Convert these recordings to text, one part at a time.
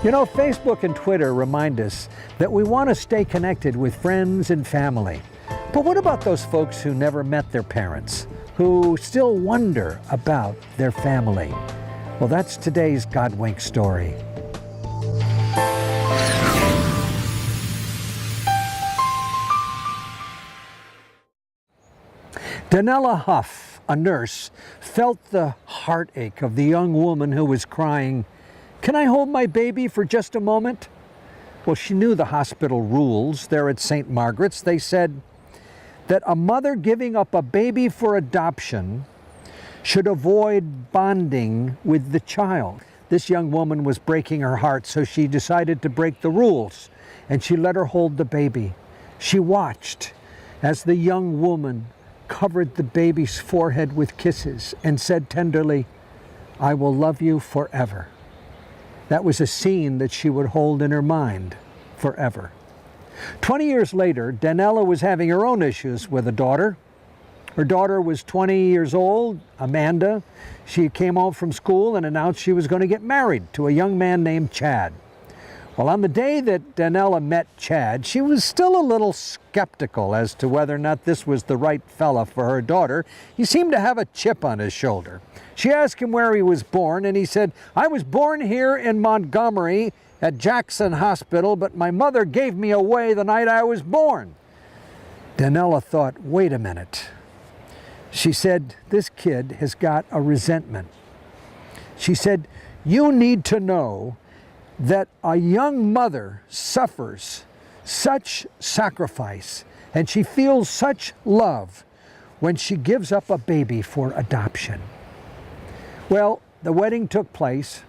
You know, Facebook and Twitter remind us that we want to stay connected with friends and family. But what about those folks who never met their parents, who still wonder about their family? Well, that's today's Godwinks story. Danella Huff, a nurse, felt the heartache of the young woman who was crying, "Can I hold my baby for just a moment?" Well, she knew the hospital rules there at St. Margaret's. They said that a mother giving up a baby for adoption should avoid bonding with the child. This young woman was breaking her heart, so she decided to break the rules, and she let her hold the baby. She watched as the young woman covered the baby's forehead with kisses and said tenderly, "I will love you forever." That was a scene that she would hold in her mind forever. 20 years later, Danella was having her own issues with a daughter. Her daughter was 20 years old, Amanda. She came home from school and announced she was going to get married to a young man named Chad. Well, on the day that Danella met Chad, she was still a little skeptical as to whether or not this was the right fella for her daughter. He seemed to have a chip on his shoulder. She asked him where he was born, and he said, "I was born here in Montgomery at Jackson Hospital, but my mother gave me away the night I was born." Danella thought, wait a minute. She said, this kid has got a resentment. She said, "You need to know that a young mother suffers such sacrifice and she feels such love when she gives up a baby for adoption." Well, the wedding took place,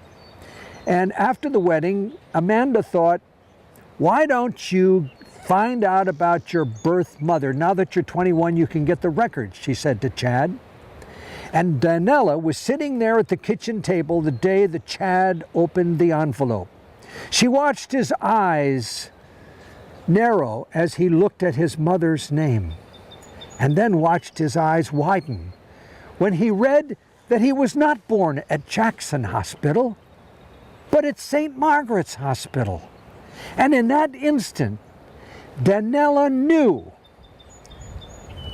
and after the wedding, Amanda thought, why don't you find out about your birth mother? Now that you're 21, you can get the records, she said to Chad. And Danella was sitting there at the kitchen table the day that Chad opened the envelope. She watched his eyes narrow as he looked at his mother's name, and then watched his eyes widen when he read that he was not born at Jackson Hospital, but at St. Margaret's Hospital. And in that instant, Danella knew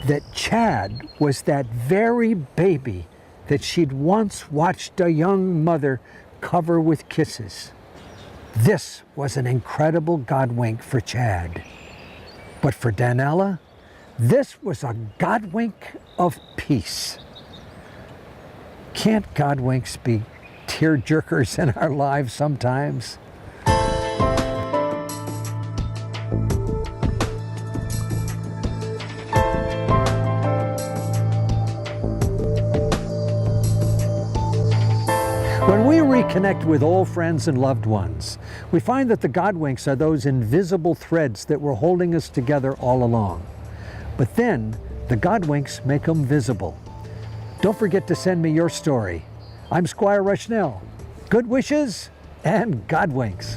that Chad was that very baby that she'd once watched a young mother cover with kisses. This was an incredible Godwink for Chad. But for Danella, this was a Godwink of peace. Can't Godwinks be tear-jerkers in our lives sometimes? When we reconnect with old friends and loved ones, we find that the Godwinks are those invisible threads that were holding us together all along. But then, the Godwinks make them visible. Don't forget to send me your story. I'm Squire Rushnell. Good wishes and Godwinks.